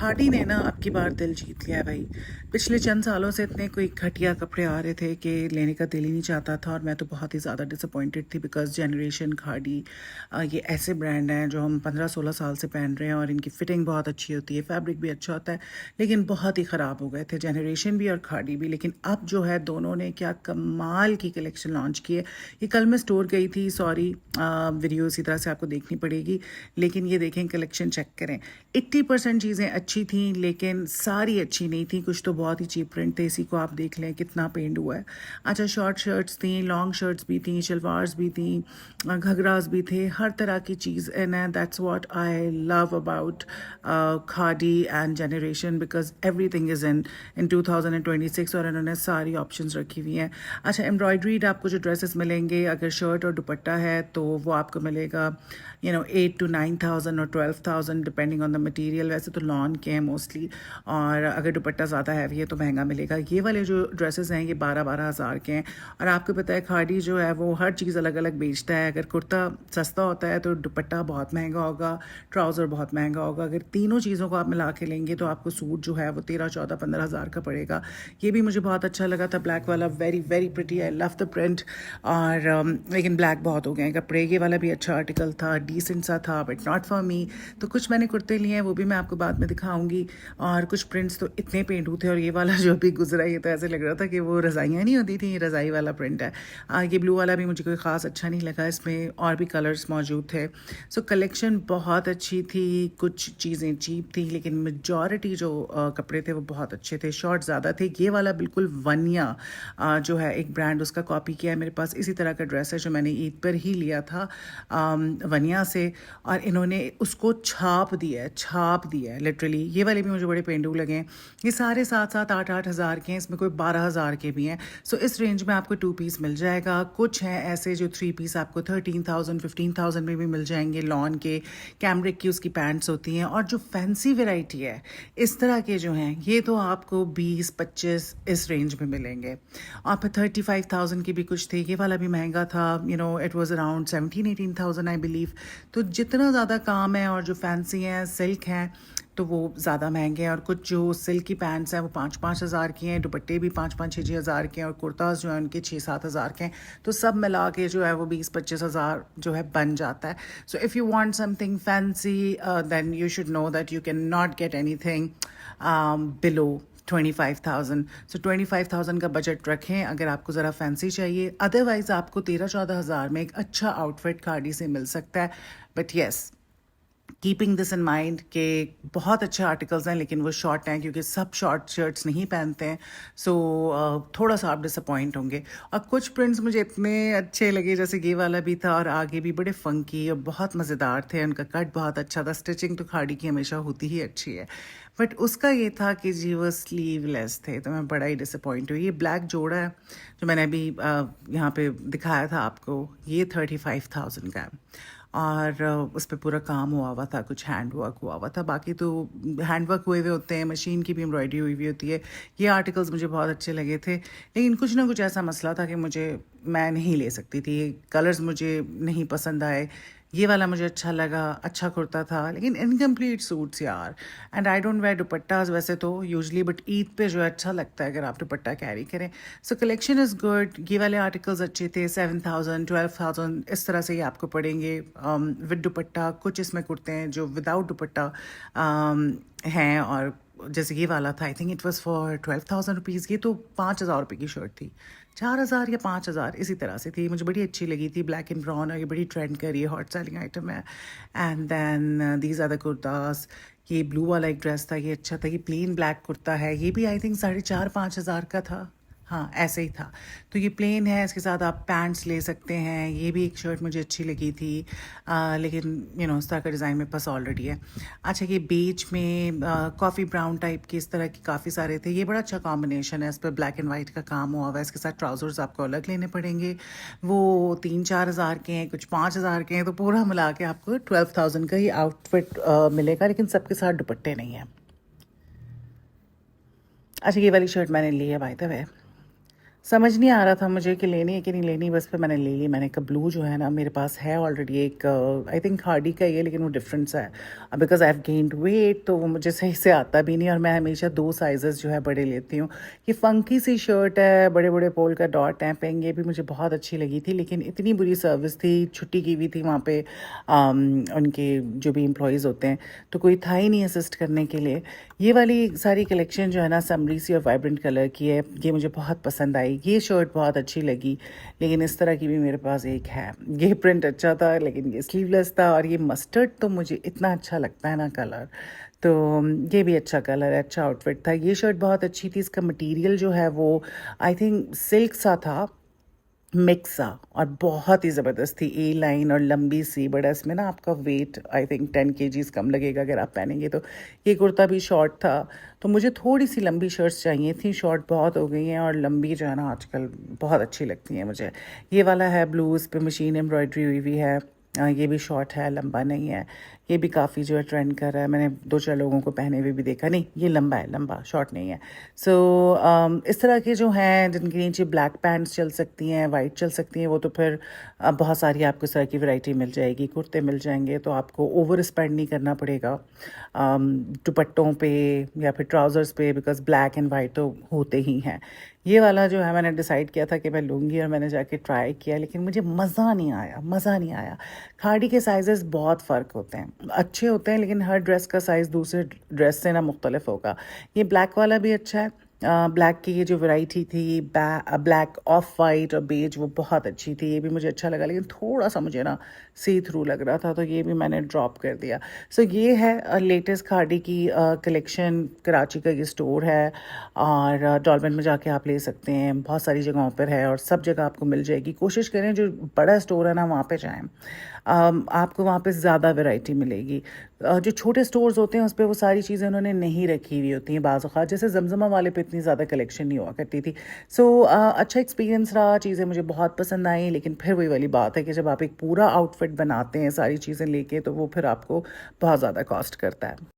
खाड़ी ने ना अब की बार दिल जीत लिया है भाई। पिछले चंद सालों से इतने कोई घटिया कपड़े आ रहे थे कि लेने का दिल ही नहीं चाहता था, और मैं तो बहुत ही ज़्यादा डिसअपॉइंटेड थी बिकॉज जनरेशन खाड़ी ये ऐसे ब्रांड हैं जो हम 15-16 साल से पहन रहे हैं और इनकी फिटिंग बहुत अच्छी होती है, फैब्रिक भी अच्छा होता है, लेकिन बहुत ही ख़राब हो गए थे जनरेशन भी और खाड़ी भी। लेकिन अब जो है दोनों ने क्या कमाल की कलेक्शन लॉन्च की है। ये कल मैं स्टोर गई थी, सॉरी वीडियो इसी तरह से आपको देखनी पड़ेगी, लेकिन ये देखें कलेक्शन चेक करें। 80% चीज़ें अच्छी थी लेकिन सारी अच्छी नहीं थी, कुछ तो बहुत ही चीप प्रिंट थे। इसी को आप देख लें कितना पेंट हुआ है। अच्छा, शॉर्ट शर्ट्स थी, लॉन्ग शर्ट्स भी थी, शलवार्स भी थी, घघरास भी थे, हर तरह की चीज़ इन है। That's what I love about khadi and generation, because everything is in 2026 और इन्होंने सारी ऑप्शंस रखी हुई हैं। अच्छा, एम्ब्रॉयड्रीड आपको जो ड्रेसेस मिलेंगे, अगर शर्ट और दुपट्टा है तो वो आपको मिलेगा 8 to 9,000 और 12,000 डिपेंडिंग ऑन द मटेरियल। वैसे तो लॉन के हैं मोस्टली, और अगर दुपट्टा ज़्यादा हैवी है तो महंगा मिलेगा। ये वाले जो ड्रेसेस हैं ये 12-12 हज़ार के हैं। और आपको पता है खाड़ी जो है वो हर चीज़ अलग अलग बेचता है। अगर कुर्ता सस्ता होता है तो दुपट्टा बहुत महंगा होगा, ट्राउज़र बहुत महंगा होगा। अगर तीनों चीज़ों को आप मिला के लेंगे तो आपको सूट जो है वो 13-14-15 हज़ार का पड़ेगा। ये भी मुझे बहुत अच्छा लगा था, ब्लैक वाला, very very pretty, I love the print. और लेकिन ब्लैक बहुत हो गए हैं कपड़े। ये वाला भी अच्छा आर्टिकल था, डिसेंट सा था, बट नॉट फॉर मी। तो कुछ मैंने कुर्ते लिए हैं, वो भी मैं आपको बाद में दिखाऊंगी। और कुछ प्रिंट्स तो इतने पेंटू थे, और ये वाला जो भी गुजरा ये तो ऐसे लग रहा था कि वो रज़ाइयाँ नहीं होती थी, रज़ाई वाला प्रिंट है। ये ब्लू वाला भी मुझे कोई ख़ास अच्छा नहीं लगा, इसमें और भी कलर्स मौजूद थे। सो कलेक्शन बहुत अच्छी थी, कुछ चीज़ें चीप थी, लेकिन मेजॉरिटी जो कपड़े थे वो बहुत अच्छे थे। शॉर्ट ज़्यादा थे। ये वाला बिल्कुल वनिया जो है एक ब्रांड, उसका कॉपी किया है। मेरे पास इसी तरह का ड्रेस है जो मैंने ईद पर ही लिया था वनिया से, और इन्होंने उसको छाप दिया है लिटरली। ये वाले भी मुझे बड़े पेंडू लगे हैं। ये सारे 7-7 8-8 हज़ार के हैं, इसमें कोई 12 हज़ार के भी हैं। सो इस रेंज में आपको 2 पीस मिल जाएगा। कुछ हैं ऐसे जो 3 पीस आपको 13,000-15,000 में भी मिल जाएंगे। लॉन के कैमरिक की उसकी पैंट्स होती हैं। और जो फैंसी वेराइटी है इस तरह के जो हैं ये तो आपको 20-25 इस रेंज में मिलेंगे। और फिर 35,000 की भी कुछ थे। ये वाला भी महंगा था, it was around 17-18,000 I believe. तो जितना ज़्यादा काम है और जो फैंसी हैं, सिल्क हैं, तो वो ज़्यादा महंगे हैं। और कुछ जो सिल्क की पैंट्स हैं वो 5-5 हज़ार की हैं, दुपट्टे भी 5-5-6-6 हज़ार के हैं, और कुर्ताज जो हैं उनके 6-7 हज़ार के हैं। तो सब मिला के जो है वो 20-25 हज़ार जो है बन जाता है। So if you want something fancy then you should know that you can not get anything below 25,000। So 25,000 का बजट रखें अगर आपको ज़रा फैंसी चाहिए। अदरवाइज़ आपको 13-14 हज़ार में एक अच्छा आउटफिट खाड़ी से मिल सकता है। But yes, keeping this in mind कि बहुत अच्छे आर्टिकल्स हैं लेकिन वो शॉर्ट हैं, क्योंकि सब शॉर्ट शर्ट्स नहीं पहनते हैं। सो थोड़ा सा आप डिसअपॉइंट होंगे। और कुछ प्रिंट्स मुझे इतने अच्छे लगे, जैसे ये वाला भी था, और आगे भी बड़े फंकी और बहुत मज़ेदार थे। उनका कट बहुत अच्छा था। स्टिचिंग तो खाड़ी की हमेशा होती ही अच्छी है, बट उसका ये था कि जी वो स्लीवलेस थे, तो मैं बड़ा ही डिसअपॉइंट हुई। ये ब्लैक जोड़ा है जो मैंने अभी यहाँ पे दिखाया था आपको, ये 35,000 का है। और उस पर पूरा काम हुआ था, कुछ हैंड वर्क हुआ था। बाकी तो हैंड वर्क हुए हुए होते हैं, मशीन की भी एम्ब्रॉयडरी हुई हुई होती है। ये आर्टिकल्स मुझे बहुत अच्छे लगे थे, लेकिन कुछ ना कुछ ऐसा मसला था कि मैं नहीं ले सकती थी। कलर्स मुझे नहीं पसंद आए। ये वाला मुझे अच्छा लगा, अच्छा कुर्ता था, लेकिन इनकम्प्लीट सूट्स यार। And I don't wear dupattas वैसे तो यूजली, बट ईद पे जो है अच्छा लगता है अगर आप दुपट्टा कैरी करें। सो कलेक्शन इज़ गुड। ये वाले आर्टिकल्स अच्छे थे। 7,000 12,000 इस तरह से ये आपको पड़ेंगे विद दुपट्टा। कुछ इसमें कुर्ते हैं जो विदाउट दुपट्टा हैं, और जैसे ये वाला था, I think it was for 12,000 rupees. ये तो 5,000 रुपये की शर्ट थी, 4,000 या 5,000 इसी तरह से थी। मुझे बड़ी अच्छी लगी थी, ब्लैक एंड ब्राउन, और ये बड़ी ट्रेंड कर रही है, हॉट सेलिंग आइटम है। And then these are the kurtas. ये ब्लू वाला एक ड्रेस था, ये अच्छा था। ये प्लेन ब्लैक कुर्ता है, ये भी आई थिंक 4,500-5,000 का था। हाँ, ऐसे ही था। तो ये प्लेन है, इसके साथ आप पैंट्स ले सकते हैं। ये भी एक शर्ट मुझे अच्छी लगी थी, लेकिन इस तरह का डिज़ाइन मेरे पास ऑलरेडी है। अच्छा, ये बीच में कॉफ़ी ब्राउन टाइप के इस तरह के काफ़ी सारे थे। ये बड़ा अच्छा कॉम्बिनेशन है, इस पर ब्लैक एंड वाइट का काम हुआ हुआ है। इसके साथ ट्राउज़र्स आपको अलग लेने पड़ेंगे, वो 3-4 हज़ार के हैं, कुछ 5,000 के हैं। तो पूरा मिला के आपको 12,000 का ही आउटफिट मिलेगा, लेकिन सबके साथ दुपट्टे नहीं हैं। अच्छा, ये वाली शर्ट मैंने ली है बाय द वे, समझ नहीं आ रहा था मुझे कि लेनी है कि नहीं लेनी, बस फिर मैंने ले ली। मैंने कहा ब्लू जो है ना मेरे पास है ऑलरेडी एक, आई थिंक खाड़ी का ही है लेकिन वो डिफरेंट सा है, because I have gained wait तो वो मुझे सही से आता भी नहीं, और मैं हमेशा 2 साइजेस जो है बड़े लेती हूँ। ये फंकी सी शर्ट है, बड़े बड़े पोल का डॉट हैं पेंग, ये भी मुझे बहुत अच्छी लगी थी, लेकिन इतनी बुरी सर्विस थी, छुट्टी की हुई थी वहाँ पे उनके जो भी एम्प्लॉयज़ होते हैं, तो कोई था ही नहीं असिस्ट करने के लिए। ये वाली सारी कलेक्शन जो है ना समरी सी और वाइब्रेंट कलर की है, ये मुझे बहुत पसंद आई। ये शर्ट बहुत अच्छी लगी, लेकिन इस तरह की भी मेरे पास एक है। ये प्रिंट अच्छा था लेकिन ये स्लीवलेस था, और ये मस्टर्ड तो मुझे इतना अच्छा लगता है ना कलर, तो ये भी अच्छा कलर है, अच्छा आउटफिट था। ये शर्ट बहुत अच्छी थी, इसका मटेरियल जो है वो आई थिंक सिल्क सा था, मिक्स सा, और बहुत ही ज़बरदस्त थी, ए लाइन और लंबी सी, बड़ा इसमें ना आपका वेट आई थिंक 10 kgs कम लगेगा अगर आप पहनेंगे तो। ये कुर्ता भी शॉर्ट था, तो मुझे थोड़ी सी लंबी शर्ट्स चाहिए थी, शॉर्ट बहुत हो गई हैं और लंबी जो है ना आजकल बहुत अच्छी लगती हैं मुझे। ये वाला है ब्लू, इस पर मशीन एम्ब्रॉयडरी हुई हुई है। ये भी शॉर्ट है, लंबा नहीं है। ये भी काफ़ी जो है ट्रेंड कर रहा है, मैंने 2-4 लोगों को पहने हुए भी देखा। नहीं, ये लंबा है, लंबा शॉर्ट नहीं है। सो इस तरह के जो हैं जिनके नीचे ब्लैक पैंट्स चल सकती हैं, वाइट चल सकती हैं, वो तो फिर बहुत सारी आपको इस तरह की वैरायटी मिल जाएगी, कुर्ते मिल जाएंगे, तो आपको ओवर स्पेंड नहीं करना पड़ेगा दुपट्टों पे या फिर ट्राउज़र्स पे, बिकॉज ब्लैक एंड वाइट तो होते ही हैं। ये वाला जो है मैंने डिसाइड किया था कि मैं लूँगी, और मैंने जाके ट्राई किया, लेकिन मुझे मज़ा नहीं आया, मज़ा नहीं आया। खाड़ी के साइजेस बहुत फ़र्क होते हैं, अच्छे होते हैं, लेकिन हर ड्रेस का साइज़ दूसरे ड्रेस से ना मुख्तलिफ होगा। ये ब्लैक वाला भी अच्छा है। ब्लैक की ये जो वैरायटी थी, ब्लैक ऑफ वाइट और बेज, वो बहुत अच्छी थी, ये भी मुझे अच्छा लगा, लेकिन थोड़ा सा मुझे ना सी थ्रू लग रहा था, तो ये भी मैंने ड्रॉप कर दिया। सो ये है लेटेस्ट खाड़ी की कलेक्शन। कराची का ये स्टोर है, और डॉल्बिन में जाके आप ले सकते हैं, बहुत सारी जगहों पर है और सब जगह आपको मिल जाएगी। कोशिश करें जो बड़ा स्टोर है ना वहाँ पे जाएं, आपको वहाँ पे ज़्यादा वैरायटी मिलेगी। जो छोटे स्टोर्स होते हैं उस पे वो सारी चीज़ें उन्होंने नहीं रखी हुई होती हैं बाज़ औक़ात, जैसे जमजमा वाले पे इतनी ज़्यादा कलेक्शन नहीं हुआ करती थी। सो अच्छा एक्सपीरियंस रहा, चीज़ें मुझे बहुत पसंद आई, लेकिन फिर वही वाली बात है कि जब आप एक पूरा आउटफिट बनाते हैं सारी चीज़ें लेके, तो वो फिर आपको बहुत ज़्यादा कॉस्ट करता है।